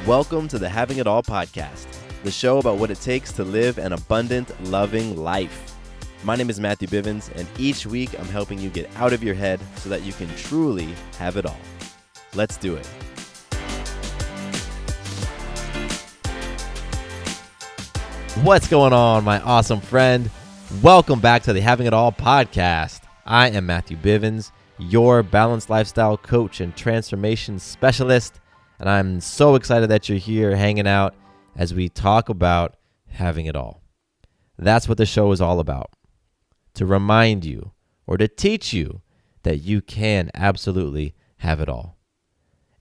Welcome to the Having It All podcast, the show about what it takes to live an abundant, loving life. My name is Matthew Bivens, and each week I'm helping you get out of your head so that you can truly have it all. Let's do it. What's going on, my awesome friend? Welcome back to the Having It All podcast. I am Matthew Bivens, your balanced lifestyle coach and transformation specialist. And I'm so excited that you're here hanging out as we talk about having it all. That's what the show is all about. To remind you or to teach you that you can absolutely have it all.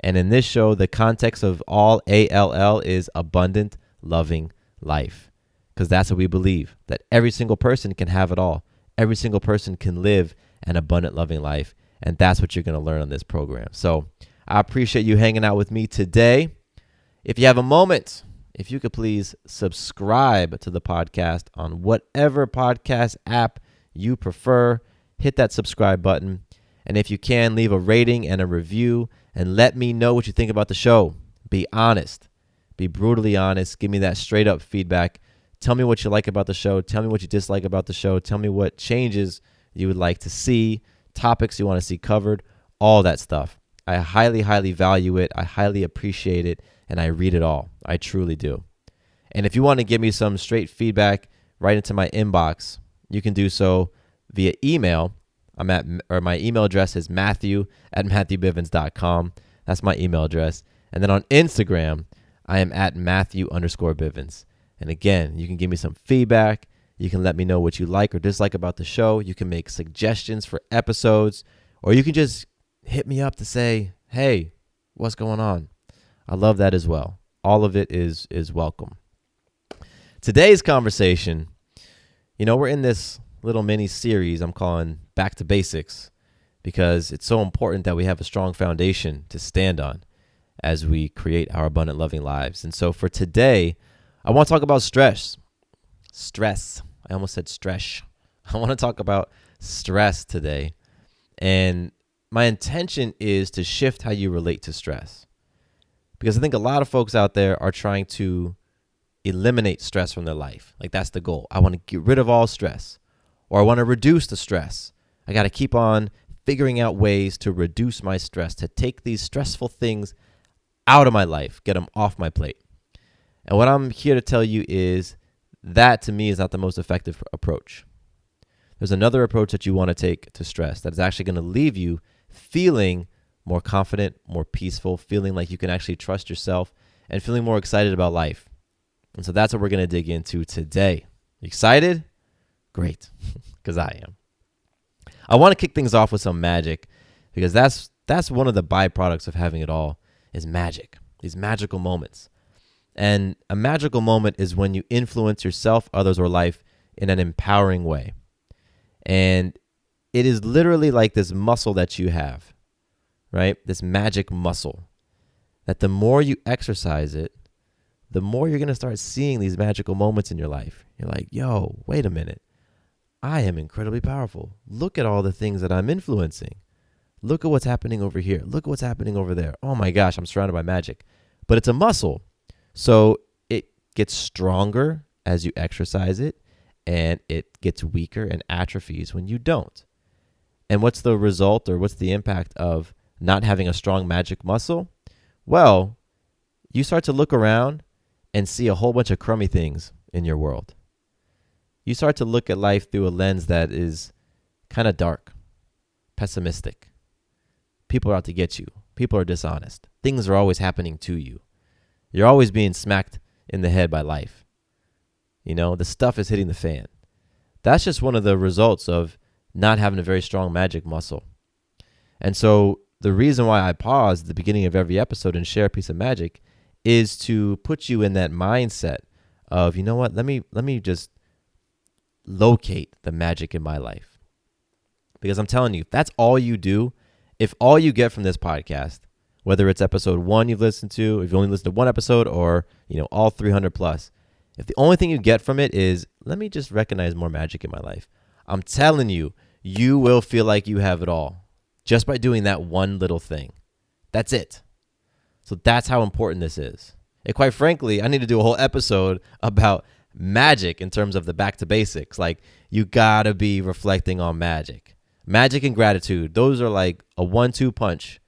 And in this show, the context of all ALL is abundant, loving life. Because that's what we believe, that every single person can have it all. Every single person can live an abundant, loving life. And that's what you're going to learn on this program. So I appreciate you hanging out with me today. If you have a moment, if you could please subscribe to the podcast on whatever podcast app you prefer, hit that subscribe button. And if you can, leave a rating and a review and let me know what you think about the show. Be honest. Be brutally honest. Give me that straight up feedback. Tell me what you like about the show. Tell me what you dislike about the show. Tell me what changes you would like to see, topics you want to see covered, all that stuff. I highly, highly value it. I highly appreciate it, and I read it all. I truly do. And if you want to give me some straight feedback right into my inbox, you can do so via email. My email address is matthew@matthewbivens.com. That's my email address. And then on Instagram, I am at Matthew_Bivens. And again, you can give me some feedback. You can let me know what you like or dislike about the show. You can make suggestions for episodes, or you can just hit me up to say, hey, what's going on? I love that as well. All of it is welcome. Today's conversation, we're in this little mini series I'm calling Back to Basics, because it's so important that we have a strong foundation to stand on as we create our abundant, loving lives. And so for today, I want to talk about stress. I almost said stress. I want to talk about stress today. And my intention is to shift how you relate to stress, because I think a lot of folks out there are trying to eliminate stress from their life. Like, that's the goal. I want to get rid of all stress, or I want to reduce the stress. I got to keep on figuring out ways to reduce my stress, to take these stressful things out of my life, get them off my plate. And what I'm here to tell you is that, to me, is not the most effective approach. There's another approach that you want to take to stress that is actually going to leave you feeling more confident, more peaceful, feeling like you can actually trust yourself, and feeling more excited about life. And so that's what we're going to dig into today. Excited? Great, because I am. I want to kick things off with some magic, because that's one of the byproducts of having it all is magic, these magical moments. And a magical moment is when you influence yourself, others, or life in an empowering way. And it is literally like this muscle that you have, right? This magic muscle that the more you exercise it, the more you're going to start seeing these magical moments in your life. You're like, yo, wait a minute. I am incredibly powerful. Look at all the things that I'm influencing. Look at what's happening over here. Look at what's happening over there. Oh my gosh, I'm surrounded by magic. But it's a muscle. So it gets stronger as you exercise it, and it gets weaker and atrophies when you don't. And what's the result, or what's the impact of not having a strong magic muscle? Well, you start to look around and see a whole bunch of crummy things in your world. You start to look at life through a lens that is kind of dark, pessimistic. People are out to get you. People are dishonest. Things are always happening to you. You're always being smacked in the head by life. The stuff is hitting the fan. That's just one of the results of not having a very strong magic muscle. And so the reason why I pause at the beginning of every episode and share a piece of magic is to put you in that mindset of, you know what, let me just locate the magic in my life. Because I'm telling you, if that's all you do, if all you get from this podcast, whether it's episode 1 you've listened to, if you only listen to one episode, or all 300 plus, if the only thing you get from it is, let me just recognize more magic in my life, I'm telling you, you will feel like you have it all just by doing that one little thing. That's it. So that's how important this is. And quite frankly, I need to do a whole episode about magic in terms of the back to basics. Like, you gotta be reflecting on magic. Magic and gratitude, those are like a 1-2 punch.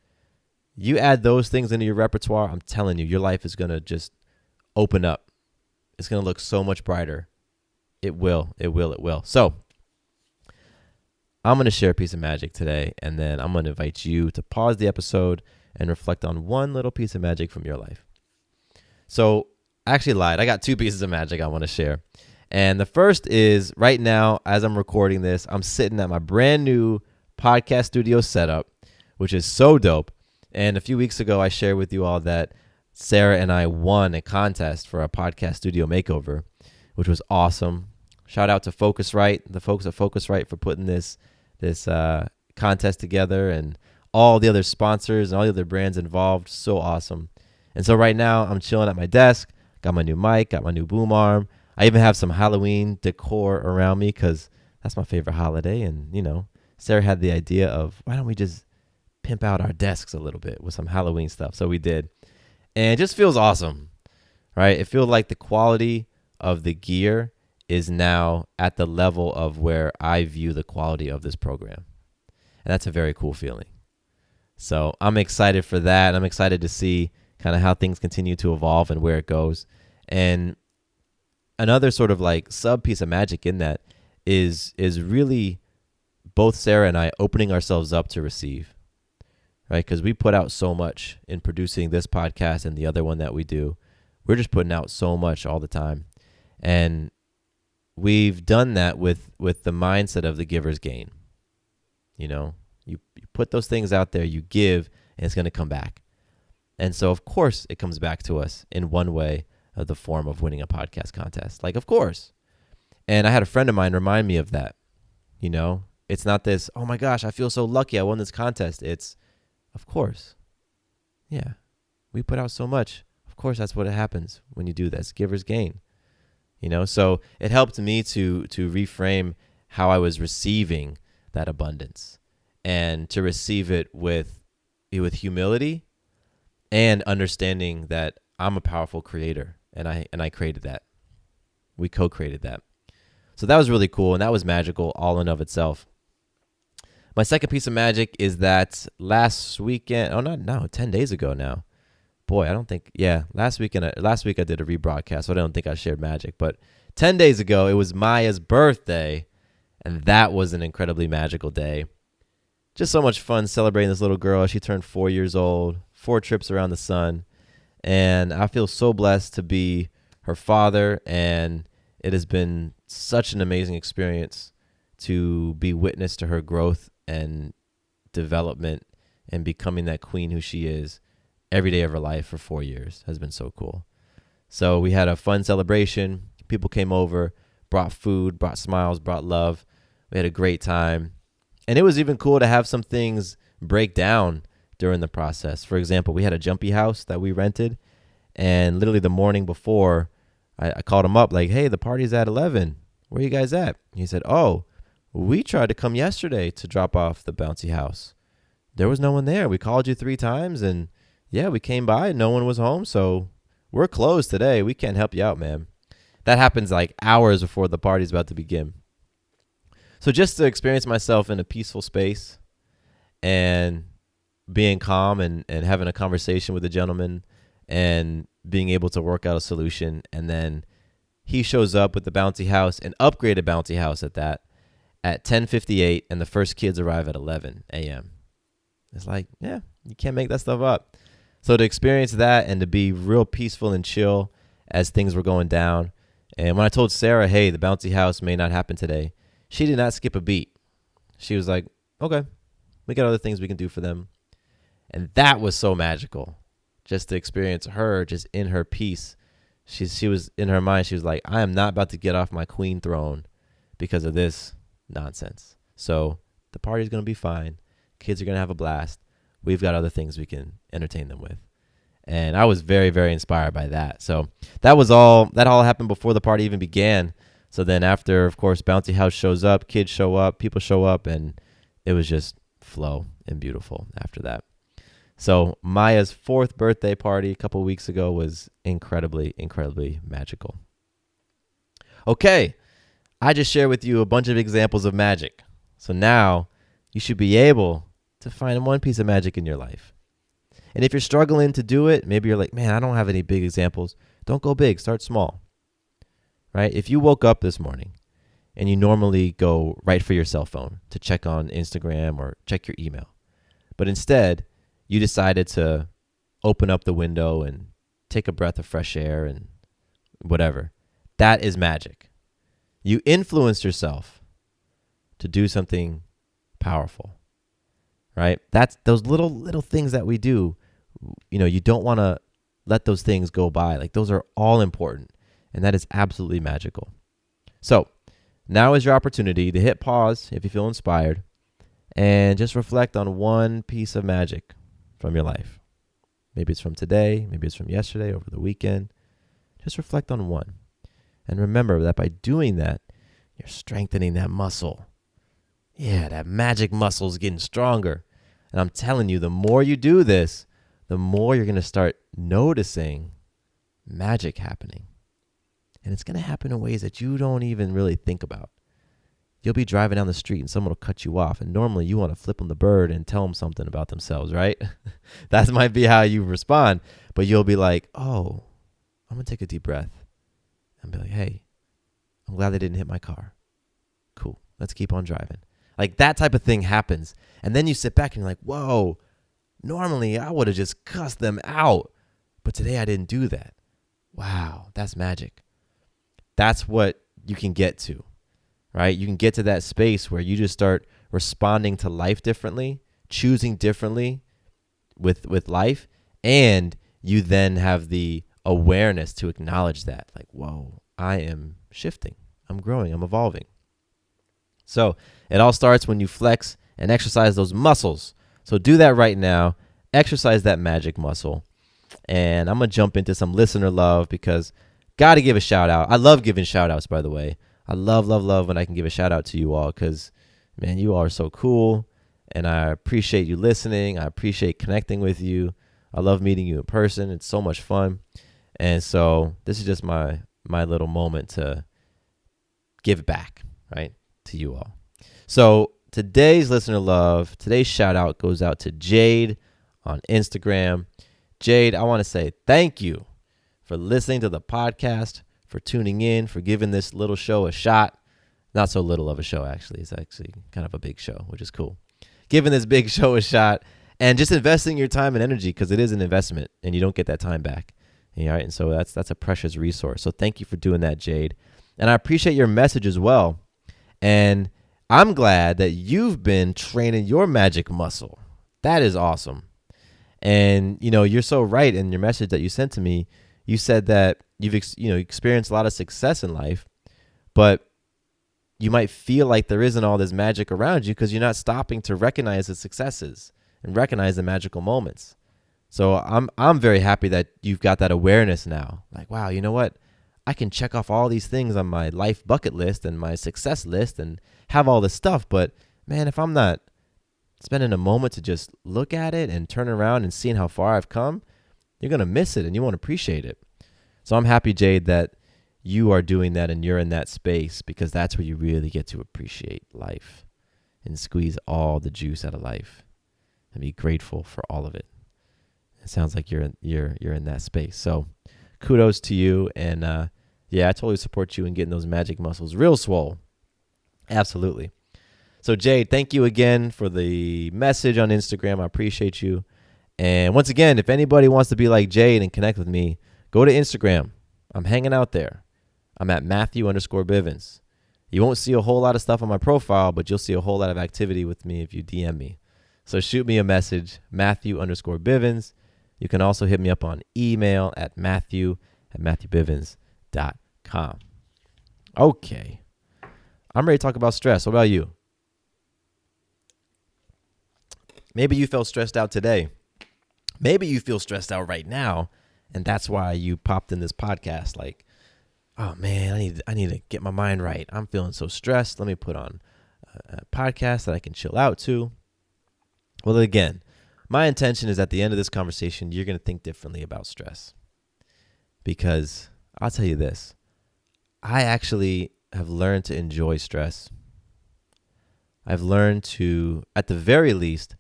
You add those things into your repertoire, I'm telling you, your life is gonna just open up. It's gonna look so much brighter. It will. So I'm going to share a piece of magic today, and then I'm going to invite you to pause the episode and reflect on one little piece of magic from your life. So I actually lied. I got 2 pieces of magic I want to share. And the first is right now, as I'm recording this, I'm sitting at my brand new podcast studio setup, which is so dope. And a few weeks ago, I shared with you all that Sarah and I won a contest for a podcast studio makeover, which was awesome. Shout out to Focusrite, the folks at Focusrite, for putting this contest together, and all the other sponsors and all the other brands involved. So awesome. And so right now I'm chilling at my desk, got my new mic, got my new boom arm. I even have some Halloween decor around me because that's my favorite holiday. And, Sarah had the idea of, why don't we just pimp out our desks a little bit with some Halloween stuff? So we did. And it just feels awesome, right? It feels like the quality of the gear is now at the level of where I view the quality of this program. And that's a very cool feeling. So I'm excited for that. I'm excited to see kind of how things continue to evolve and where it goes. And another sort of like sub piece of magic in that is really both Sarah and I opening ourselves up to receive, right? Because we put out so much in producing this podcast and the other one that we do. We're just putting out so much all the time. And we've done that with the mindset of the giver's gain. You put those things out there, you give, and it's going to come back. And so, of course, it comes back to us in one way, of the form of winning a podcast contest. Like, of course. And I had a friend of mine remind me of that. It's not this, oh my gosh, I feel so lucky I won this contest. It's, of course. Yeah, we put out so much. Of course, that's what happens when you do this. Giver's gain. So it helped me to reframe how I was receiving that abundance, and to receive it with humility and understanding that I'm a powerful creator, and I created that. We co-created that. So that was really cool, and that was magical all in of itself. My second piece of magic is that last weekend, 10 days ago now. Boy, last week I did a rebroadcast, so I don't think I shared magic. But 10 days ago, it was Maya's birthday, and that was an incredibly magical day. Just so much fun celebrating this little girl. She turned 4 years old, 4 trips around the sun, and I feel so blessed to be her father, and it has been such an amazing experience to be witness to her growth and development and becoming that queen who she is. Every day of her life for 4 years has been so cool. So we had a fun celebration. People came over, brought food, brought smiles, brought love. We had a great time. And it was even cool to have some things break down during the process. For example, we had a jumpy house that we rented. And literally the morning before, I called him up like, hey, the party's at 11. Where are you guys at? And he said, oh, we tried to come yesterday to drop off the bouncy house. There was no one there. We called you 3 times and yeah, we came by and no one was home, so we're closed today. We can't help you out, man. That happens like hours before the party's about to begin. So just to experience myself in a peaceful space and being calm and having a conversation with the gentleman and being able to work out a solution, and then he shows up with the bouncy house, an upgraded bouncy house at that, at 10:58, and the first kids arrive at 11 a.m. It's like, yeah, you can't make that stuff up. So to experience that and to be real peaceful and chill as things were going down. And when I told Sarah, hey, the bouncy house may not happen today, she did not skip a beat. She was like, okay, we got other things we can do for them. And that was so magical, just to experience her just in her peace. She was in her mind. She was like, I am not about to get off my queen throne because of this nonsense. So the party's going to be fine. Kids are going to have a blast. We've got other things we can entertain them with. And I was very, very inspired by that. So that all happened before the party even began. So then after, of course, Bouncy House shows up, kids show up, people show up, and it was just flow and beautiful after that. So Maya's 4th birthday party a couple weeks ago was incredibly, incredibly magical. Okay, I just shared with you a bunch of examples of magic. So now you should be able to find one piece of magic in your life. And if you're struggling to do it, maybe you're like, man, I don't have any big examples. Don't go big, start small, right? If you woke up this morning and you normally go right for your cell phone to check on Instagram or check your email, but instead you decided to open up the window and take a breath of fresh air and whatever, that is magic. You influenced yourself to do something powerful, right? That's those little things that we do. You know, you don't want to let those things go by. Like, those are all important, and that is absolutely magical. So now is your opportunity to hit pause if you feel inspired and just reflect on one piece of magic from your life. Maybe it's from today, maybe it's from yesterday, over the weekend. Just reflect on one. And remember that by doing that, you're strengthening that muscle. Yeah, that magic muscle is getting stronger. And I'm telling you, the more you do this, the more you're going to start noticing magic happening. And it's going to happen in ways that you don't even really think about. You'll be driving down the street and someone will cut you off. And normally you want to flip them the bird and tell them something about themselves, right? That might be how you respond. But you'll be like, oh, I'm going to take a deep breath and be like, hey, I'm glad they didn't hit my car. Cool. Let's keep on driving. Like, that type of thing happens. And then you sit back and you're like, whoa, normally I would have just cussed them out. But today I didn't do that. Wow, that's magic. That's what you can get to, right? You can get to that space where you just start responding to life differently, choosing differently with life, and you then have the awareness to acknowledge that. Like, whoa, I am shifting. I'm growing. I'm evolving. So it all starts when you flex and exercise those muscles. So do that right now. Exercise that magic muscle. And I'm going to jump into some listener love because got to give a shout out. I love giving shout outs, by the way. I love when I can give a shout out to you all because, man, you all are so cool. And I appreciate you listening. I appreciate connecting with you. I love meeting you in person. It's so much fun. And so this is just my little moment to give back, right, to you all. So today's listener love, today's shout out goes out to Jade on Instagram. Jade, I want to say thank you for listening to the podcast, for tuning in, for giving this little show a shot. Not so little of a show, actually. It's actually kind of a big show, which is cool. Giving this big show a shot and just investing your time and energy because it is an investment and you don't get that time back. All right, and so that's a precious resource. So thank you for doing that, Jade. And I appreciate your message as well. And I'm glad that you've been training your magic muscle. That is awesome. And, you know, you're so right in your message that you sent to me. You said that you've experienced a lot of success in life, but you might feel like there isn't all this magic around you because you're not stopping to recognize the successes and recognize the magical moments. So I'm very happy that you've got that awareness now. Like, wow, you know what? I can check off all these things on my life bucket list and my success list and have all this stuff. But man, if I'm not spending a moment to just look at it and turn around and seeing how far I've come, you're going to miss it and you won't appreciate it. So I'm happy, Jade, that you are doing that and you're in that space because that's where you really get to appreciate life and squeeze all the juice out of life and be grateful for all of it. It sounds like you're in that space. So kudos to you. And yeah, I totally support you in getting those magic muscles real swole. Absolutely. So Jade, thank you again for the message on Instagram. I appreciate you. And once again, if anybody wants to be like Jade and connect with me, go to Instagram. I'm hanging out there. I'm at Matthew_Bivens. You won't see a whole lot of stuff on my profile, but you'll see a whole lot of activity with me if you DM me. So shoot me a message, Matthew_Bivens. You can also hit me up on email at matthew@matthewbivens.com. Okay. I'm ready to talk about stress. What about you? Maybe you felt stressed out today. Maybe you feel stressed out right now, and that's why you popped in this podcast like, oh man, I need to get my mind right. I'm feeling so stressed. Let me put on a podcast that I can chill out to. Well, again, my intention is at the end of this conversation, you're going to think differently about stress. Because I'll tell you this, I actually have learned to enjoy stress. I've learned to, at the very least,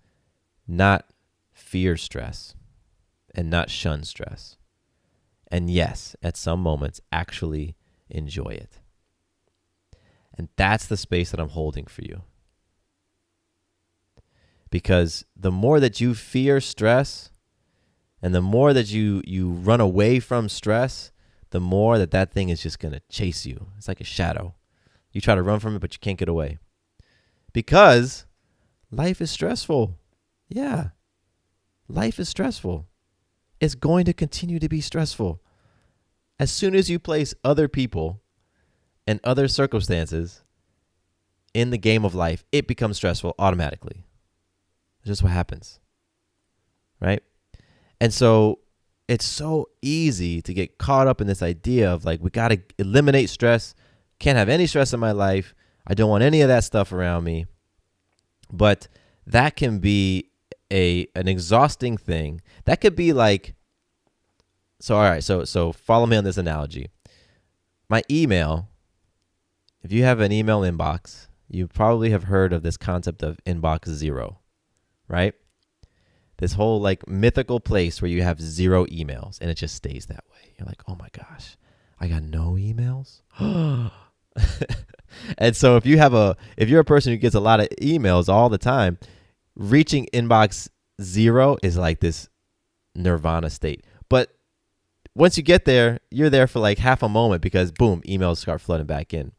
not fear stress and not shun stress. And yes, at some moments, actually enjoy it. And that's the space that I'm holding for you. Because the more that you fear stress and the more that you run away from stress, the more that thing is just going to chase you. It's like a shadow. You try to run from it, but you can't get away. Because life is stressful. Yeah, life is stressful. It's going to continue to be stressful. As soon as you place other people and other circumstances in the game of life, it becomes stressful automatically. It's just what happens, right? And so it's so easy to get caught up in this idea of like, we got to eliminate stress. Can't have any stress in my life. I don't want any of that stuff around me. But that can be an exhausting thing. That could be like, so all right, so follow me on this analogy. My email, if you have an email inbox, you probably have heard of this concept of inbox zero, right? This whole like mythical place where you have zero emails and it just stays that way. You're like, oh my gosh, I got no emails. And so if you're a person who gets a lot of emails all the time, reaching inbox zero is like this nirvana state. But once you get there, you're there for like half a moment because boom, emails start flooding back in,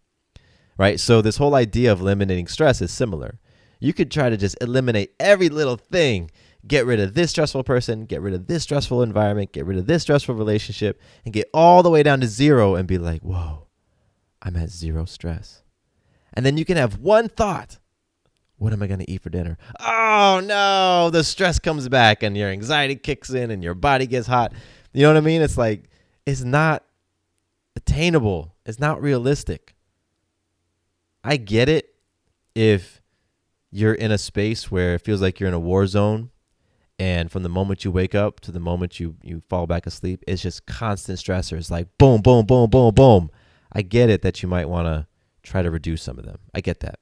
right? So this whole idea of eliminating stress is similar. You could try to just eliminate every little thing, get rid of this stressful person, get rid of this stressful environment, get rid of this stressful relationship, and get all the way down to zero and be like, whoa, I'm at zero stress. And then you can have one thought. What am I going to eat for dinner? Oh, no, the stress comes back and your anxiety kicks in and your body gets hot. You know what I mean? It's like, it's not attainable. It's not realistic. I get it if you're in a space where it feels like you're in a war zone and from the moment you wake up to the moment you fall back asleep, it's just constant stressors like boom, boom, boom, boom, boom. I get it that you might want to try to reduce some of them. I get that.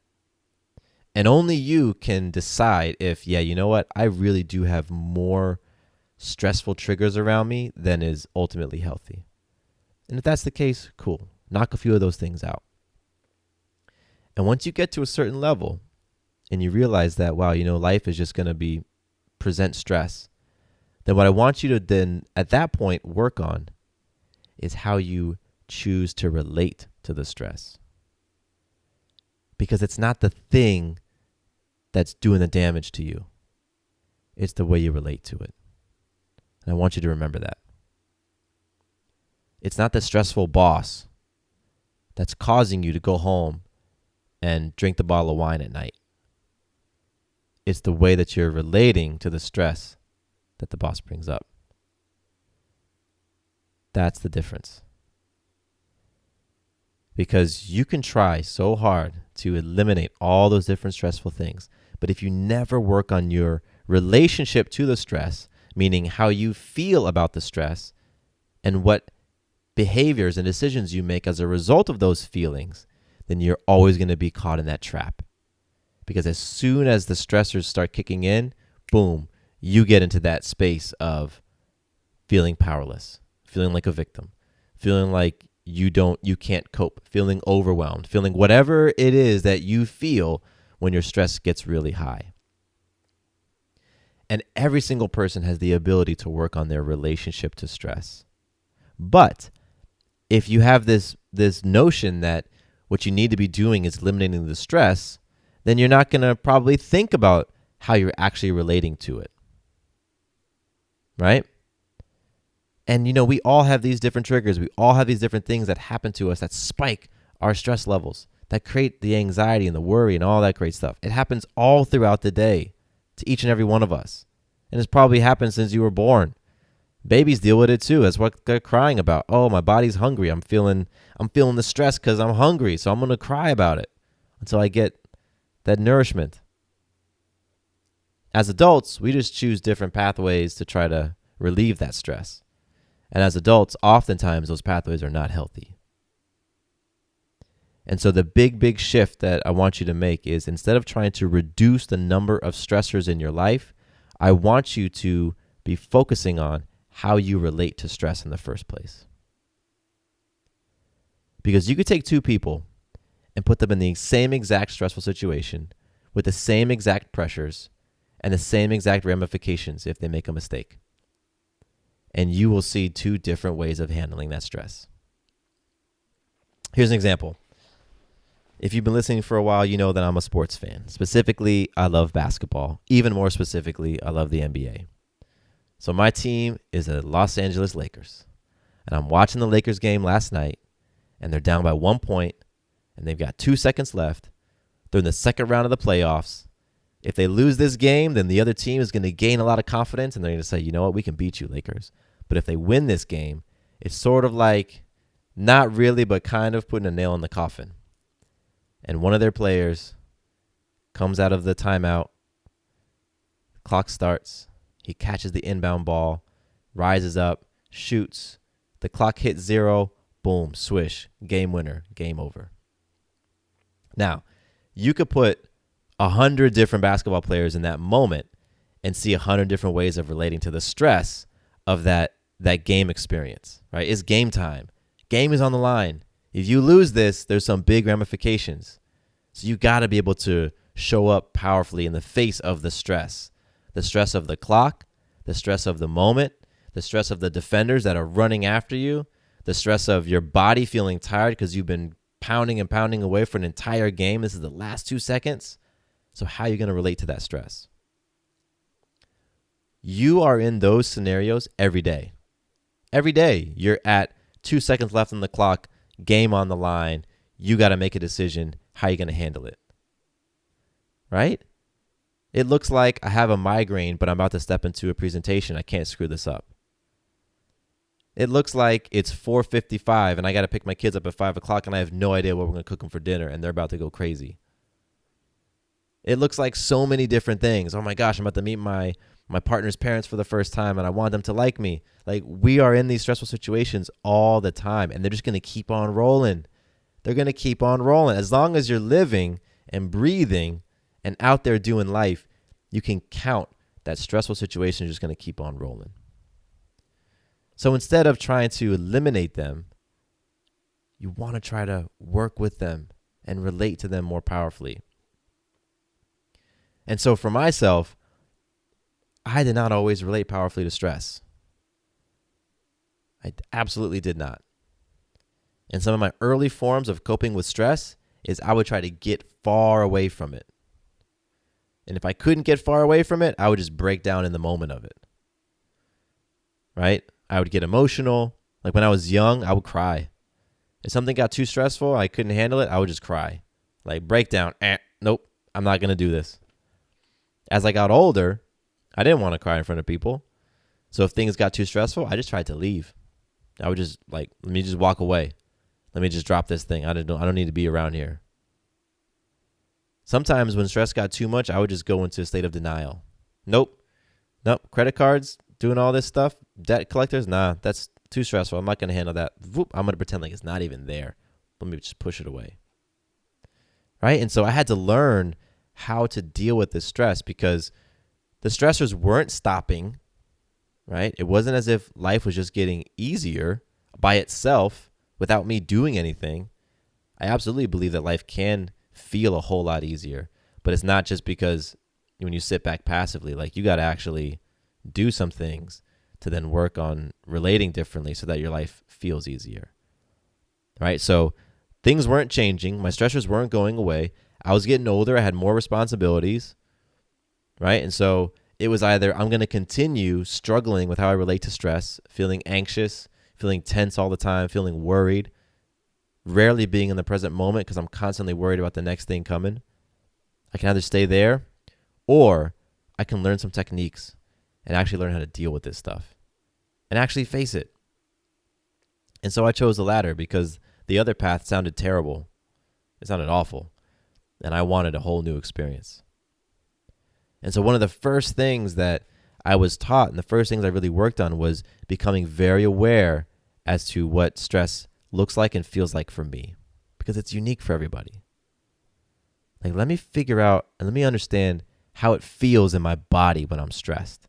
And only you can decide if, yeah, you know what? I really do have more stressful triggers around me than is ultimately healthy. And if that's the case, cool. Knock a few of those things out. And once you get to a certain level and you realize that, wow, you know, life is just going to present stress, then what I want you to then at that point work on is how you choose to relate to the stress. Because it's not the thing that's doing the damage to you. It's the way you relate to it. And I want you to remember that. It's not the stressful boss that's causing you to go home and drink the bottle of wine at night. It's the way that you're relating to the stress that the boss brings up. That's the difference. Because you can try so hard to eliminate all those different stressful things. But if you never work on your relationship to the stress, meaning how you feel about the stress and what behaviors and decisions you make as a result of those feelings, then you're always going to be caught in that trap. Because as soon as the stressors start kicking in, boom, you get into that space of feeling powerless, feeling like a victim, feeling like you can't cope, feeling overwhelmed, feeling whatever it is that you feel when your stress gets really high. And every single person has the ability to work on their relationship to stress. But if you have this notion that what you need to be doing is eliminating the stress, then you're not going to probably think about how you're actually relating to it. Right? And, you know, we all have these different triggers. We all have these different things that happen to us that spike our stress levels, that create the anxiety and the worry and all that great stuff. It happens all throughout the day to each and every one of us. And it's probably happened since you were born. Babies deal with it too. That's what they're crying about. Oh, my body's hungry. I'm feeling the stress because I'm hungry. So I'm going to cry about it until I get that nourishment. As adults, we just choose different pathways to try to relieve that stress. And as adults, oftentimes those pathways are not healthy. And so the big shift that I want you to make is, instead of trying to reduce the number of stressors in your life, I want you to be focusing on how you relate to stress in the first place. Because you could take two people and put them in the same exact stressful situation with the same exact pressures and the same exact ramifications if they make a mistake. And you will see two different ways of handling that stress. Here's an example. If you've been listening for a while, you know that I'm a sports fan. Specifically, I love basketball. Even more specifically, I love the NBA. So my team is the Los Angeles Lakers. And I'm watching the Lakers game last night, and they're down by 1 point, and they've got 2 seconds left. They're in the second round of the playoffs. If they lose this game, then the other team is going to gain a lot of confidence, and they're going to say, you know what, we can beat you, Lakers. But if they win this game, it's sort of like, not really, but kind of putting a nail in the coffin. And one of their players comes out of the timeout. Clock starts. He catches the inbound ball, rises up, shoots. The clock hits 0. Boom, swish, game winner, game over. Now, you could put 100 different basketball players in that moment and see 100 different ways of relating to the stress of that game experience, right? It's game time. Game is on the line. If you lose this, there's some big ramifications. So you got to be able to show up powerfully in the face of the stress of the clock, the stress of the moment, the stress of the defenders that are running after you, the stress of your body feeling tired because you've been pounding and pounding away for an entire game. This is the last 2 seconds. So how are you going to relate to that stress? You are in those scenarios every day. Every day you're at 2 seconds left on the clock, game on the line. You got to make a decision. How are you going to handle it? Right? It looks like I have a migraine, but I'm about to step into a presentation. I can't screw this up. It looks like it's 4:55 and I got to pick my kids up at 5 o'clock and I have no idea what we're going to cook them for dinner and they're about to go crazy. It looks like so many different things. Oh my gosh, I'm about to meet my partner's parents for the first time and I want them to like me. Like, we are in these stressful situations all the time and they're just going to keep on rolling. They're going to keep on rolling. As long as you're living and breathing and out there doing life, you can count that stressful situation is just going to keep on rolling. So instead of trying to eliminate them, you want to try to work with them and relate to them more powerfully. And so for myself, I did not always relate powerfully to stress. I absolutely did not. And some of my early forms of coping with stress is I would try to get far away from it. And if I couldn't get far away from it, I would just break down in the moment of it. Right? I would get emotional. Like when I was young, I would cry. If something got too stressful, I couldn't handle it, I would just cry. Like breakdown. Nope, I'm not going to do this. As I got older, I didn't want to cry in front of people. So if things got too stressful, I just tried to leave. I would just let me just walk away. Let me just drop this thing. I don't need to be around here. Sometimes when stress got too much, I would just go into a state of denial. Nope. Credit cards, doing all this stuff, debt collectors, nah, that's too stressful. I'm not going to handle that. I'm going to pretend like it's not even there. Let me just push it away. Right? And so I had to learn how to deal with this stress because the stressors weren't stopping, right? It wasn't as if life was just getting easier by itself without me doing anything. I absolutely believe that life can feel a whole lot easier, but it's not just because when you sit back passively, like you got to actually do some things to then work on relating differently so that your life feels easier. Right? So things weren't changing. My stressors weren't going away. I was getting older. I had more responsibilities. Right? And so it was either I'm going to continue struggling with how I relate to stress, feeling anxious, feeling tense all the time, feeling worried, rarely being in the present moment because I'm constantly worried about the next thing coming. I can either stay there or I can learn some techniques and actually learn how to deal with this stuff and actually face it. And so I chose the latter because the other path sounded terrible. It sounded awful. And I wanted a whole new experience. And so one of the first things that I was taught and the first things I really worked on was becoming very aware as to what stress looks like and feels like for me, because it's unique for everybody. Like, let me figure out and let me understand how it feels in my body when I'm stressed,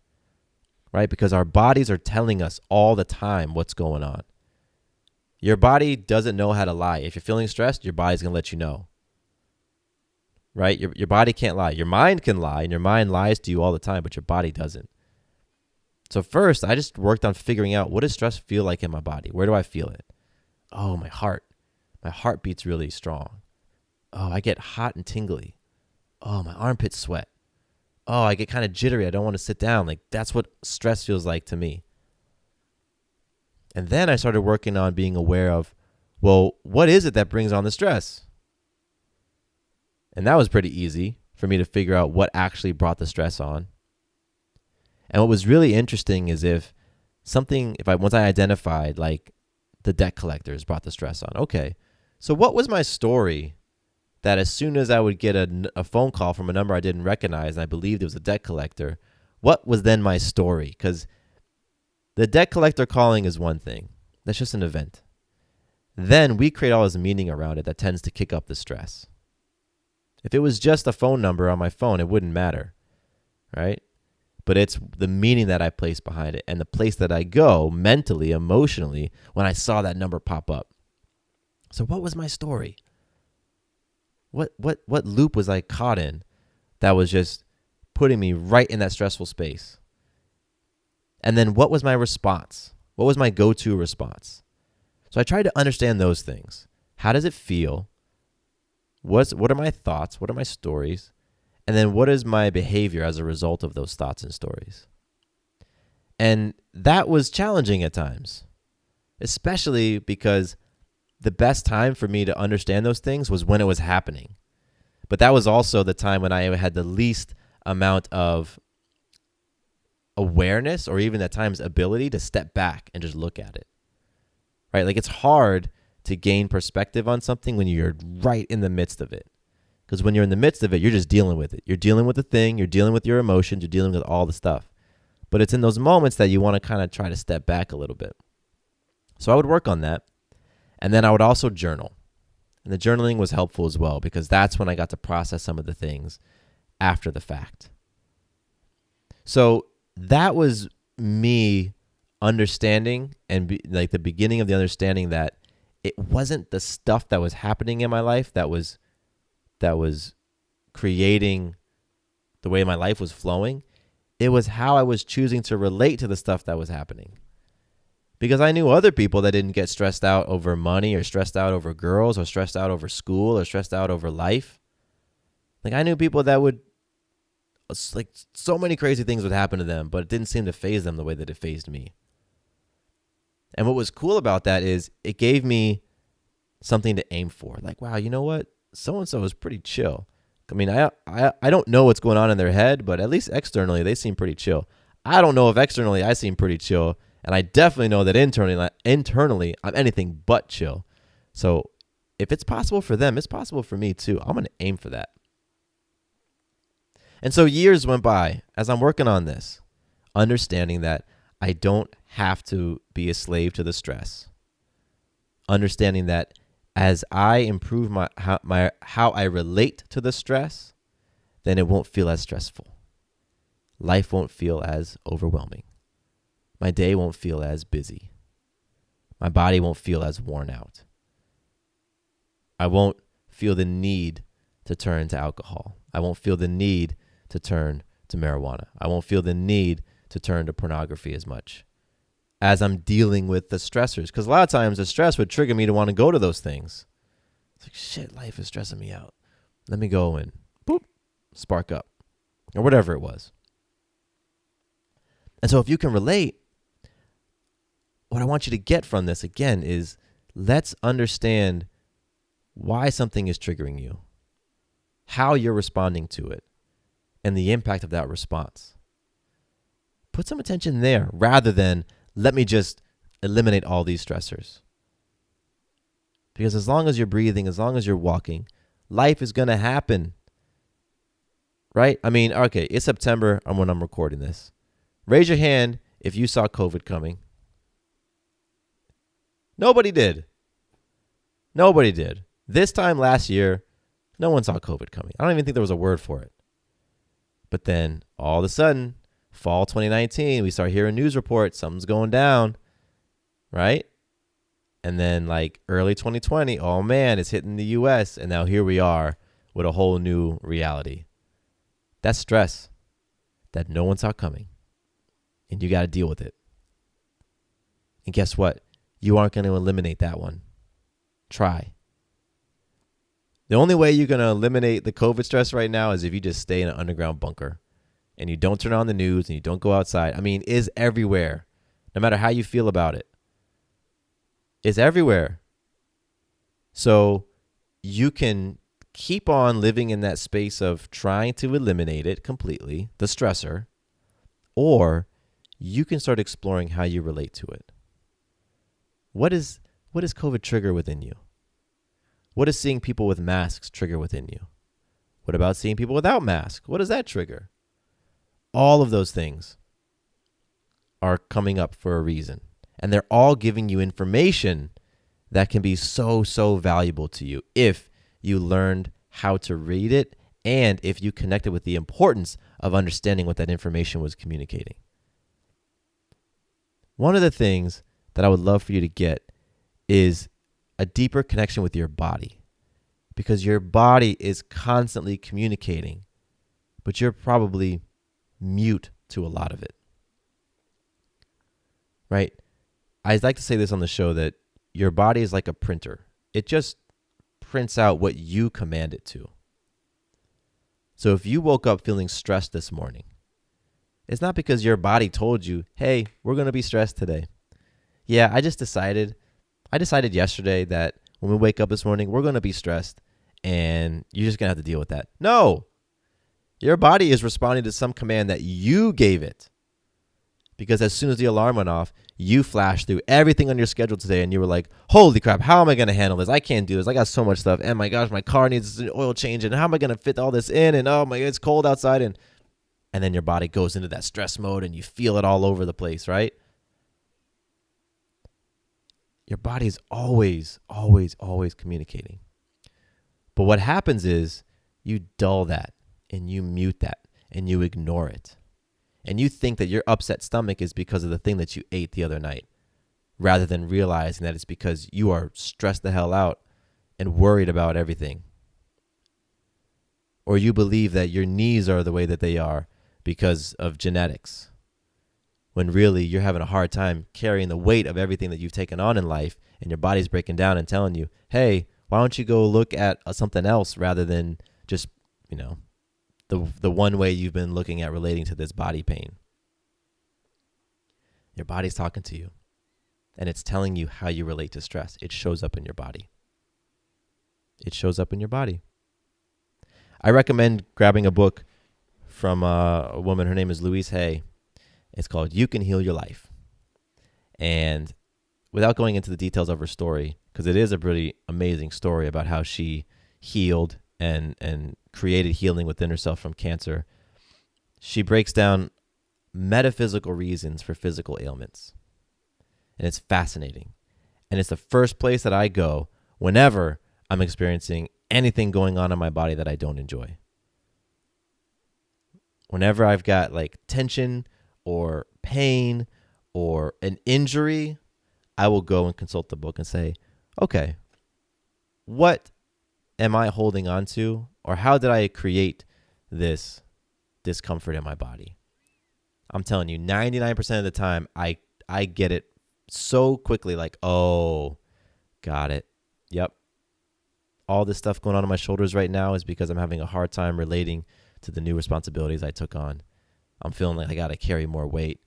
right? Because our bodies are telling us all the time what's going on. Your body doesn't know how to lie. If you're feeling stressed, your body's going to let you know, right? Your body can't lie. Your mind can lie, and your mind lies to you all the time, but your body doesn't. So first, I just worked on figuring out, what does stress feel like in my body? Where do I feel it? Oh, my heart. My heart beats really strong. Oh, I get hot and tingly. Oh, my armpits sweat. Oh, I get kind of jittery. I don't want to sit down. Like, that's what stress feels like to me. And then I started working on being aware of, well, what is it that brings on the stress? And that was pretty easy for me to figure out what actually brought the stress on. And what was really interesting is once I identified, like, the debt collectors brought the stress on. Okay, so what was my story that as soon as I would get a phone call from a number I didn't recognize and I believed it was a debt collector, what was then my story? Because the debt collector calling is one thing. That's just an event. Then we create all this meaning around it that tends to kick up the stress. If it was just a phone number on my phone, it wouldn't matter, right? But it's the meaning that I place behind it and the place that I go mentally, emotionally, when I saw that number pop up. So what was my story? What loop was I caught in that was just putting me right in that stressful space? And then what was my response? What was my go-to response? So I tried to understand those things. How does it feel? What are my thoughts? What are my stories? And then what is my behavior as a result of those thoughts and stories? And that was challenging at times, especially because the best time for me to understand those things was when it was happening. But that was also the time when I had the least amount of awareness, or even at times ability to step back and just look at it, right? Like, it's hard to gain perspective on something when you're right in the midst of it. Because when you're in the midst of it, you're just dealing with it. You're dealing with the thing, you're dealing with your emotions, you're dealing with all the stuff. But it's in those moments that you want to kind of try to step back a little bit. So I would work on that. And then I would also journal. And the journaling was helpful as well, because that's when I got to process some of the things after the fact. So that was me understanding and like the beginning of the understanding that it wasn't the stuff that was happening in my life that was creating the way my life was flowing. It was how I was choosing to relate to the stuff that was happening. Because I knew other people that didn't get stressed out over money, or stressed out over girls, or stressed out over school, or stressed out over life. Like, I knew people that would, like, so many crazy things would happen to them, but it didn't seem to faze them the way that it fazed me. And what was cool about that is it gave me something to aim for. Like, wow, you know what? So-and-so is pretty chill. I mean, I don't know what's going on in their head, but at least externally, they seem pretty chill. I don't know if externally I seem pretty chill, and I definitely know that internally I'm anything but chill. So if it's possible for them, it's possible for me too. I'm going to aim for that. And so years went by as I'm working on this, understanding that I don't have to be a slave to the stress. Understanding that as I improve how I relate to the stress, then it won't feel as stressful. Life won't feel as overwhelming. My day won't feel as busy. My body won't feel as worn out. I won't feel the need to turn to alcohol. I won't feel the need to turn to marijuana. I won't feel the need to turn to pornography as much as I'm dealing with the stressors. Because a lot of times the stress would trigger me to want to go to those things. It's like, shit, life is stressing me out. Let me go and boop, spark up, or whatever it was. And so if you can relate, what I want you to get from this again is, let's understand why something is triggering you, how you're responding to it, and the impact of that response. Put some attention there rather than let me just eliminate all these stressors. Because as long as you're breathing, as long as you're walking, life is going to happen. right? I mean, okay, it's September when I'm recording this. Raise your hand if you saw COVID coming. Nobody did. Nobody did. This time last year, no one saw COVID coming. I don't even think there was a word for it. But then all of a sudden, fall 2019, we start hearing news reports, something's going down, right? And then like early 2020, oh man, it's hitting the US. And now here we are with a whole new reality. That's stress that no one saw coming. And you got to deal with it. And guess what? You aren't going to eliminate that one. Try. The only way you're going to eliminate the COVID stress right now is if you just stay in an underground bunker and you don't turn on the news and you don't go outside. I mean, it's everywhere, no matter how you feel about it. It's everywhere. So you can keep on living in that space of trying to eliminate it completely, the stressor, or you can start exploring how you relate to it. What does COVID trigger within you? What does seeing people with masks trigger within you? What about seeing people without masks? What does that trigger? All of those things are coming up for a reason. And they're all giving you information that can be so, so valuable to you if you learned how to read it and if you connected with the importance of understanding what that information was communicating. One of the things that I would love for you to get is a deeper connection with your body, because your body is constantly communicating, but you're probably mute to a lot of it, right? I like to say this on the show that your body is like a printer. It just prints out what you command it to. So if you woke up feeling stressed this morning, it's not because your body told you, hey, we're going to be stressed today. Yeah, I decided yesterday that when we wake up this morning, we're going to be stressed and you're just going to have to deal with that. No, your body is responding to some command that you gave it. Because as soon as the alarm went off, you flashed through everything on your schedule today and you were like, holy crap, how am I going to handle this? I can't do this. I got so much stuff. And my gosh, my car needs an oil change. And how am I going to fit all this in? And oh my God, it's cold outside. And then your body goes into that stress mode and you feel it all over the place, right? Your body is always, always, always communicating. But what happens is you dull that and you mute that and you ignore it. And you think that your upset stomach is because of the thing that you ate the other night, rather than realizing that it's because you are stressed the hell out and worried about everything. Or you believe that your knees are the way that they are because of genetics, when really you're having a hard time carrying the weight of everything that you've taken on in life, and your body's breaking down and telling you, hey, why don't you go look at something else rather than just, the one way you've been looking at relating to this body pain. Your body's talking to you, and it's telling you how you relate to stress. It shows up in your body. It shows up in your body. I recommend grabbing a book from a woman. Her name is Louise Hay. It's called You Can Heal Your Life. And without going into the details of her story, because it is a pretty amazing story about how she healed and created healing within herself from cancer, she breaks down metaphysical reasons for physical ailments. And it's fascinating. And it's the first place that I go whenever I'm experiencing anything going on in my body that I don't enjoy. Whenever I've got like tension or pain or an injury, I will go and consult the book and say, okay, what am I holding on to? Or how did I create this discomfort in my body? I'm telling you, 99% of the time, I get it so quickly, like, oh, got it. Yep. All this stuff going on my shoulders right now is because I'm having a hard time relating to the new responsibilities I took on. I'm feeling like I got to carry more weight.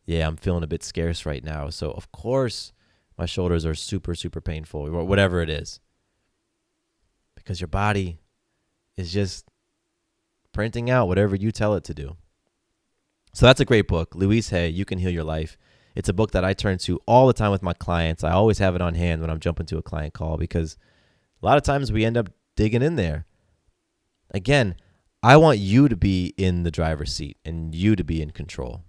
Yeah, I'm feeling a bit scarce right now. So, of course, my shoulders are super, super painful, or whatever it is. Because your body is just printing out whatever you tell it to do. So that's a great book. Louise Hay, You Can Heal Your Life. It's a book that I turn to all the time with my clients. I always have it on hand when I'm jumping to a client call because a lot of times we end up digging in there. Again, I want you to be in the driver's seat and you to be in control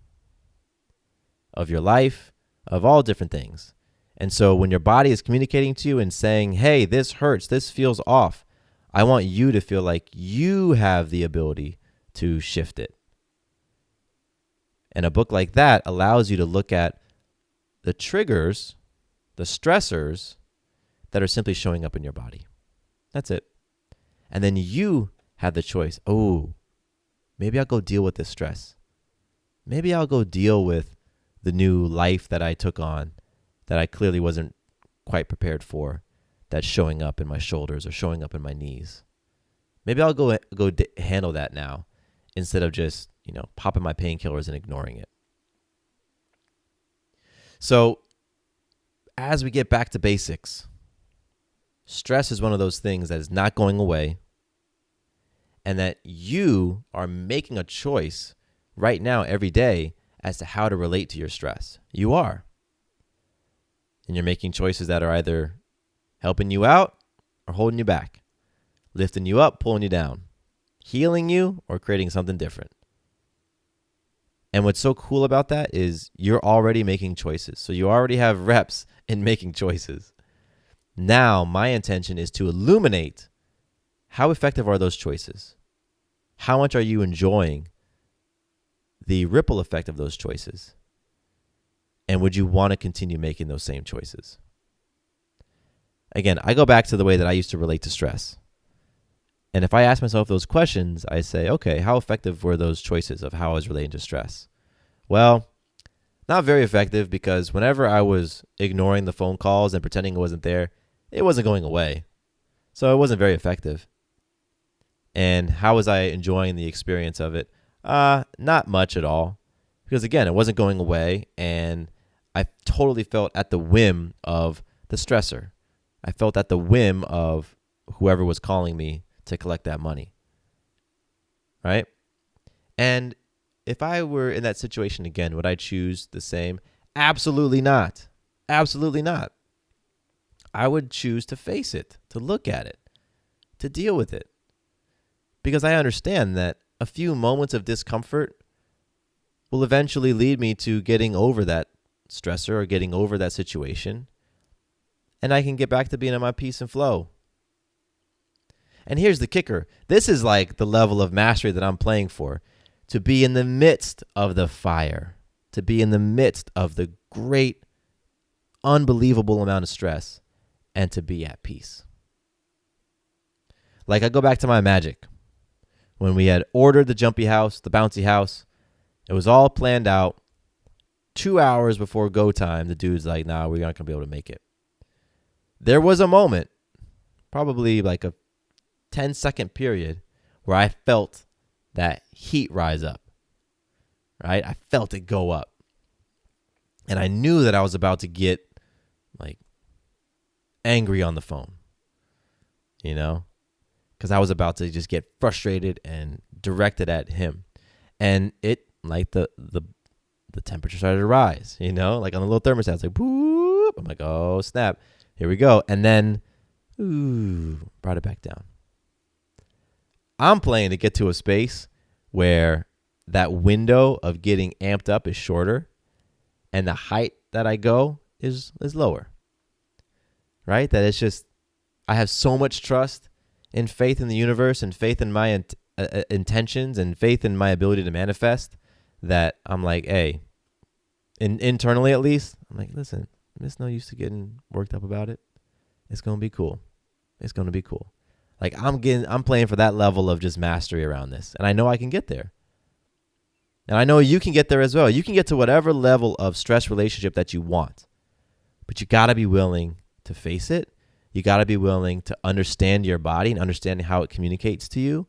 of your life, of all different things. And so when your body is communicating to you and saying, hey, this hurts, this feels off, I want you to feel like you have the ability to shift it. And a book like that allows you to look at the triggers, the stressors that are simply showing up in your body. That's it. And then you have the choice. Oh, maybe I'll go deal with this stress. Maybe I'll go deal with the new life that I took on that I clearly wasn't quite prepared for, that's showing up in my shoulders or showing up in my knees. Maybe I'll go handle that now instead of just, popping my painkillers and ignoring it. So as we get back to basics, stress is one of those things that is not going away, and that you are making a choice right now every day as to how to relate to your stress. You are. And you're making choices that are either helping you out or holding you back, lifting you up, pulling you down, healing you, or creating something different. And what's so cool about that is you're already making choices. So you already have reps in making choices. Now, my intention is to illuminate how effective are those choices? How much are you enjoying the ripple effect of those choices? And would you want to continue making those same choices? Again, I go back to the way that I used to relate to stress. And if I ask myself those questions, I say, okay, how effective were those choices of how I was relating to stress? Well, not very effective, because whenever I was ignoring the phone calls and pretending it wasn't there, it wasn't going away. So it wasn't very effective. And how was I enjoying the experience of it? Not much at all. Because again, it wasn't going away, and I totally felt at the whim of the stressor. I felt at the whim of whoever was calling me to collect that money. Right? And if I were in that situation again, would I choose the same? Absolutely not. Absolutely not. I would choose to face it, to look at it, to deal with it. Because I understand that a few moments of discomfort will eventually lead me to getting over that stressor or getting over that situation. And I can get back to being in my peace and flow. And here's the kicker. This is like the level of mastery that I'm playing for. To be in the midst of the fire. To be in the midst of the great, unbelievable amount of stress. And to be at peace. Like, I go back to my magic. When we had ordered the jumpy house, the bouncy house, it was all planned out. 2 hours before go time, the dude's like, nah, we're not going to be able to make it. There was a moment, probably like a 10-second period, where I felt that heat rise up, right? I felt it go up. And I knew that I was about to get like angry on the phone, because I was about to just get frustrated and directed at him. And it, like the temperature started to rise, like on the little thermostat. It's like, boop. I'm like, oh, snap. Here we go. And then, brought it back down. I'm playing to get to a space where that window of getting amped up is shorter and the height that I go is lower, right? That it's just, I have so much trust and faith in the universe and faith in my intentions and faith in my ability to manifest that I'm like, hey, internally at least, I'm like, listen, there's no use to getting worked up about it. It's going to be cool. It's going to be cool. Like I'm playing for that level of just mastery around this. And I know I can get there. And I know you can get there as well. You can get to whatever level of stress relationship that you want. But you got to be willing to face it. You got to be willing to understand your body and understand how it communicates to you.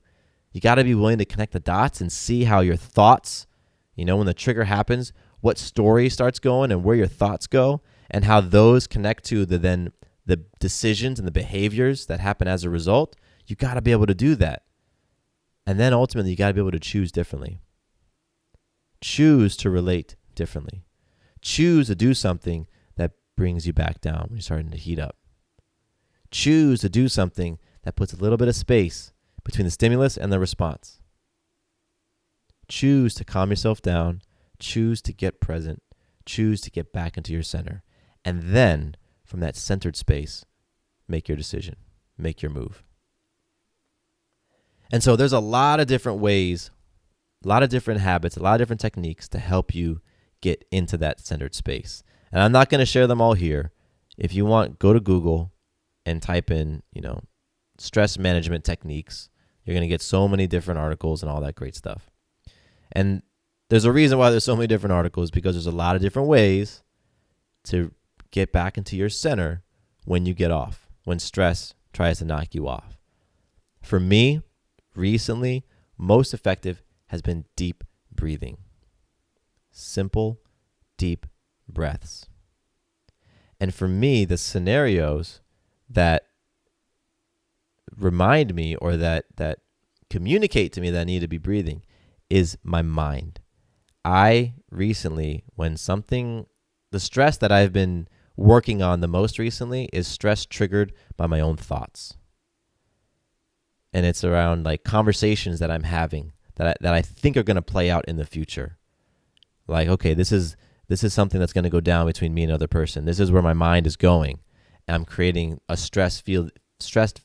You got to be willing to connect the dots and see how your thoughts, when the trigger happens, what story starts going and where your thoughts go and how those connect to the decisions and the behaviors that happen as a result. You got to be able to do that. And then ultimately, you got to be able to choose differently. Choose to relate differently. Choose to do something that brings you back down when you're starting to heat up. Choose to do something that puts a little bit of space between the stimulus and the response. Choose to calm yourself down. Choose to get present. Choose to get back into your center. And then, from that centered space, make your decision. Make your move. And so there's a lot of different ways, a lot of different habits, a lot of different techniques to help you get into that centered space. And I'm not going to share them all here. If you want, go to Google and type in, stress management techniques. You're going to get so many different articles and all that great stuff. And there's a reason why there's so many different articles, because there's a lot of different ways to get back into your center when you get off, when stress tries to knock you off. For me, recently, most effective has been deep breathing. Simple, deep breaths. And for me, the scenarios that remind me or that communicate to me that I need to be breathing is my mind. I recently, the stress that I've been working on the most recently is stress triggered by my own thoughts. And it's around like conversations that I'm having that I think are going to play out in the future. Like, okay, this is something that's going to go down between me and another person. This is where my mind is going. And I'm creating a stressed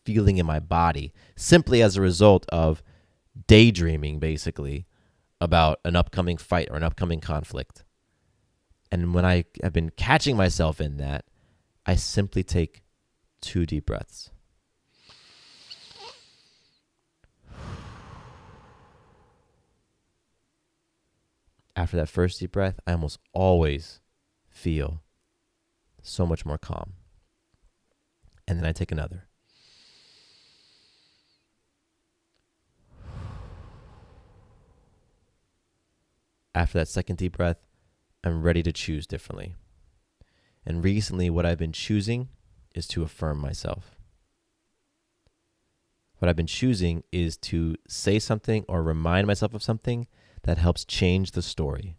feeling in my body simply as a result of daydreaming, basically, about an upcoming fight or an upcoming conflict. And when I have been catching myself in that, I simply take 2 deep breaths. After that first deep breath, I almost always feel so much more calm. And then I take another. After that second deep breath, I'm ready to choose differently. And recently, what I've been choosing is to affirm myself. What I've been choosing is to say something or remind myself of something that helps change the story.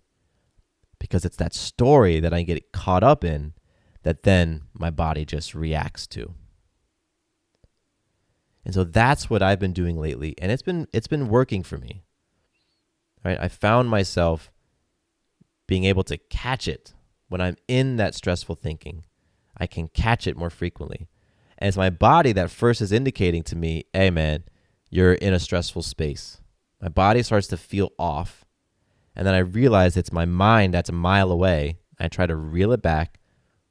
Because it's that story that I get caught up in that then my body just reacts to. And so that's what I've been doing lately, and it's been working for me. Right? I found myself being able to catch it when I'm in that stressful thinking. I can catch it more frequently. And it's my body that first is indicating to me, hey man, you're in a stressful space. My body starts to feel off. And then I realize it's my mind that's a mile away. I try to reel it back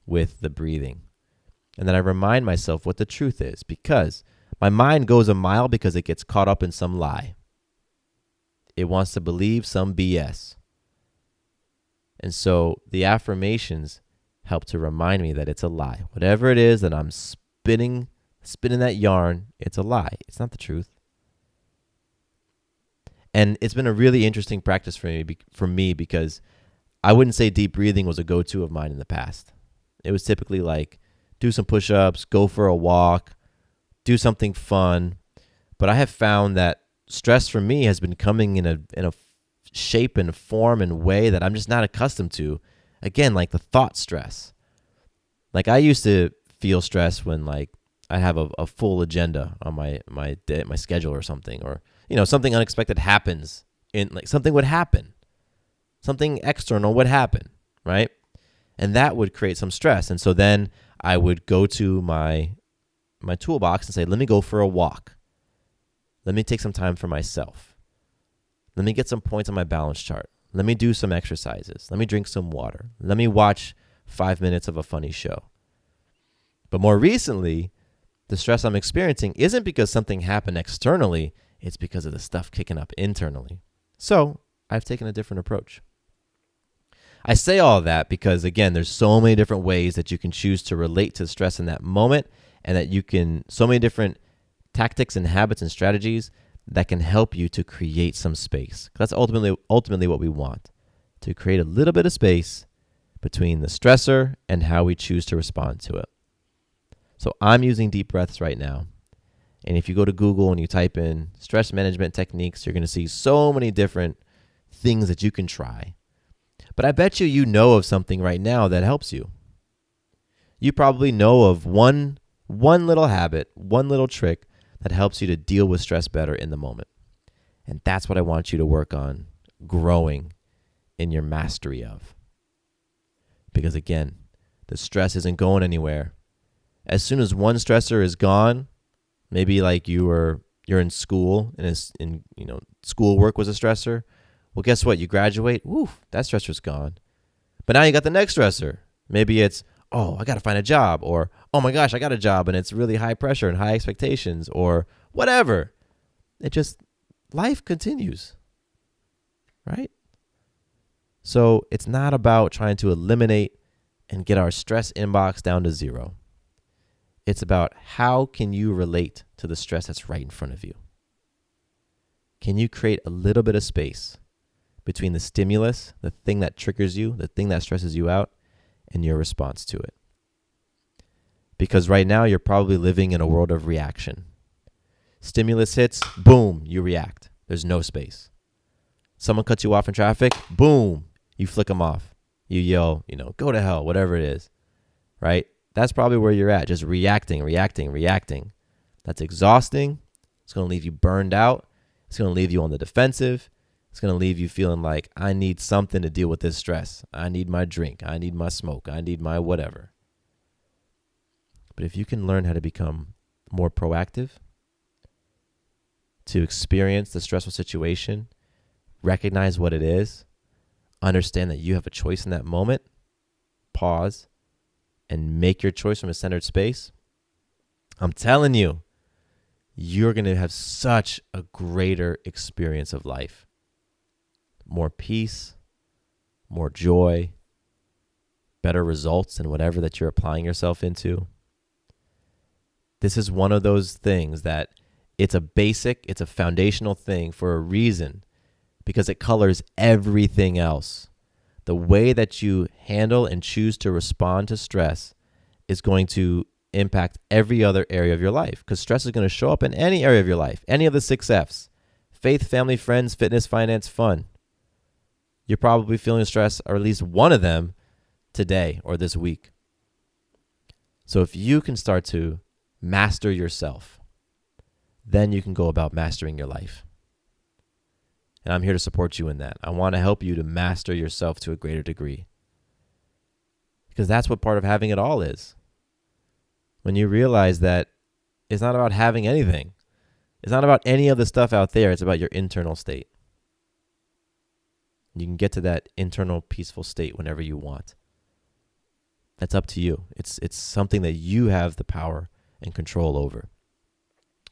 with the breathing. And then I remind myself what the truth is, because my mind goes a mile because it gets caught up in some lie. It wants to believe some BS. And so the affirmations help to remind me that it's a lie. Whatever it is that I'm spinning that yarn, it's a lie. It's not the truth. And it's been a really interesting practice for me because I wouldn't say deep breathing was a go-to of mine in the past. It was typically like do some push-ups, go for a walk, do something fun. But I have found that stress for me has been coming in a shape and form and way that I'm just not accustomed to. Again, like the thought stress. Like I used to feel stress when like I have a full agenda on my day, my schedule or something, or something unexpected happens something would happen. Something external would happen, right? And that would create some stress. And so then I would go to my toolbox and say, let me go for a walk. Let me take some time for myself. Let me get some points on my balance chart. Let me do some exercises. Let me drink some water. Let me watch 5 minutes of a funny show. But more recently, the stress I'm experiencing isn't because something happened externally. It's because of the stuff kicking up internally. So I've taken a different approach. I say all of that because, again, there's so many different ways that you can choose to relate to stress in that moment, and that so many different tactics and habits and strategies that can help you to create some space. That's ultimately what we want, to create a little bit of space between the stressor and how we choose to respond to it. So I'm using deep breaths right now. And if you go to Google and you type in stress management techniques, you're going to see so many different things that you can try. But I bet you know of something right now that helps you. You probably know of one little habit, one little trick that helps you to deal with stress better in the moment. And that's what I want you to work on growing in your mastery of. Because again, the stress isn't going anywhere. As soon as one stressor is gone, maybe like you're in school and schoolwork was a stressor. Well, guess what? You graduate, woo, that stressor's gone. But now you got the next stressor. Maybe it's, oh, I got to find a job, or, oh my gosh, I got a job and it's really high pressure and high expectations, or whatever. Life continues, right? So it's not about trying to eliminate and get our stress inbox down to zero. It's about how can you relate to the stress that's right in front of you? Can you create a little bit of space between the stimulus, the thing that triggers you, the thing that stresses you out, and your response to it? Because right now you're probably living in a world of reaction. Stimulus hits, boom, you react. There's no space. Someone cuts you off in traffic, boom, you flick them off. You yell, go to hell, whatever it is, right? That's probably where you're at, just reacting. That's exhausting. It's going to leave you burned out. It's going to leave you on the defensive. It's going to leave you feeling like, I need something to deal with this stress. I need my drink. I need my smoke. I need my whatever. But if you can learn how to become more proactive, to experience the stressful situation, recognize what it is, understand that you have a choice in that moment, pause, and make your choice from a centered space, I'm telling you, you're going to have such a greater experience of life. More peace, more joy, better results in whatever that you're applying yourself into. This is one of those things that it's a foundational thing for a reason, because it colors everything else. The way that you handle and choose to respond to stress is going to impact every other area of your life, because stress is going to show up in any area of your life, any of the 6 F's: faith, family, friends, fitness, finance, fun. You're probably feeling stress, or at least one of them, today or this week. So if you can start to master yourself, then you can go about mastering your life. And I'm here to support you in that. I want to help you to master yourself to a greater degree, because that's what part of having it all is. When you realize that it's not about having anything. It's not about any of the stuff out there. It's about your internal state. You can get to that internal peaceful state whenever you want. That's up to you. It's something that you have the power and control over.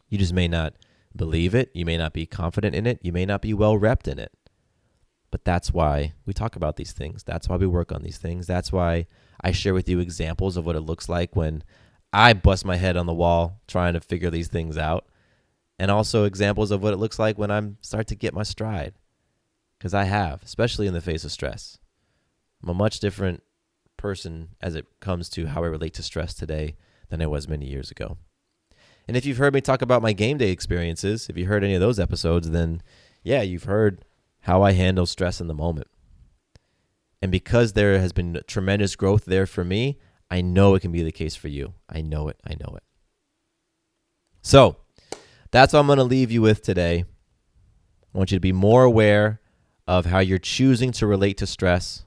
You just may not believe it. You may not be confident in it. You may not be well repped in it. But that's why we talk about these things. That's why we work on these things. That's why I share with you examples of what it looks like when I bust my head on the wall trying to figure these things out. And also examples of what it looks like when I'm start to get my stride. Because I have, especially in the face of stress. I'm a much different person as it comes to how I relate to stress today than I was many years ago. And if you've heard me talk about my game day experiences, if you heard any of those episodes, then yeah, you've heard how I handle stress in the moment. And because there has been tremendous growth there for me, I know it can be the case for you. I know it. So that's what I'm going to leave you with today. I want you to be more aware of how you're choosing to relate to stress.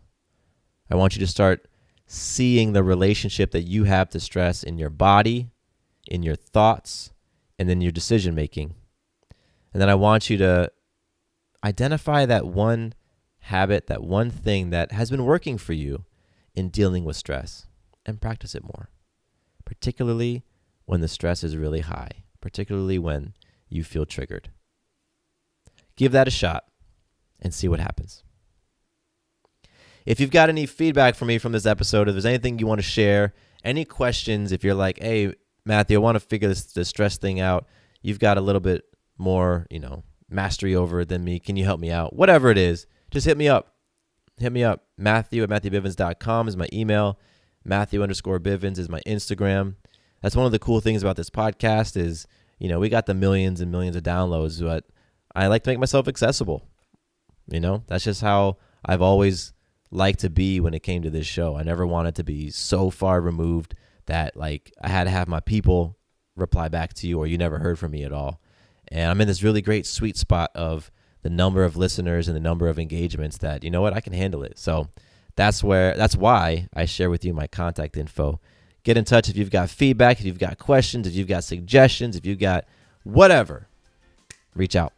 I want you to start seeing the relationship that you have to stress in your body, in your thoughts, and in your decision making. And then I want you to identify that one habit, that one thing that has been working for you in dealing with stress, and practice it more, particularly when the stress is really high, particularly when you feel triggered. Give that a shot and see what happens. If you've got any feedback for me from this episode, if there's anything you want to share, any questions, if you're like, hey, Matthew, I want to figure this stress thing out. You've got a little bit more, mastery over it than me. Can you help me out? Whatever it is, just hit me up. Matthew@MatthewBivens.com is my email. Matthew_Bivens is my Instagram. That's one of the cool things about this podcast is, we got the millions and millions of downloads, but I like to make myself accessible. That's just how I've always liked to be when it came to this show. I never wanted to be so far removed that I had to have my people reply back to you or you never heard from me at all. And I'm in this really great sweet spot of the number of listeners and the number of engagements that, you know what, I can handle it. So that's why I share with you my contact info. Get in touch if you've got feedback, if you've got questions, if you've got suggestions, if you've got whatever, reach out.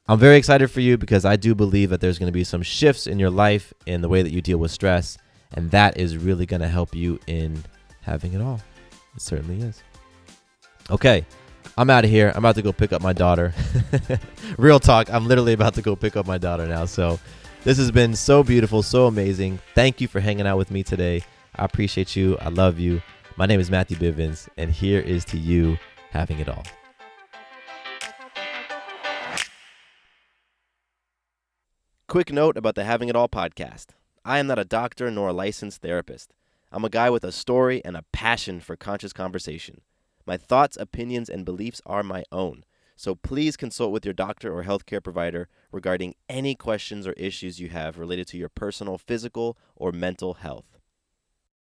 I'm very excited for you because I do believe that there's going to be some shifts in your life in the way that you deal with stress, and that is really going to help you in having it all. It certainly is. Okay, I'm out of here. I'm about to go pick up my daughter. Real talk, I'm literally about to go pick up my daughter now. So this has been so beautiful, so amazing. Thank you for hanging out with me today. I appreciate you. I love you. My name is Matthew Bivens, and here is to you having it all. Quick note about the Having It All podcast. I am not a doctor nor a licensed therapist. I'm a guy with a story and a passion for conscious conversation. My thoughts, opinions, and beliefs are my own. So please consult with your doctor or healthcare provider regarding any questions or issues you have related to your personal, physical, or mental health.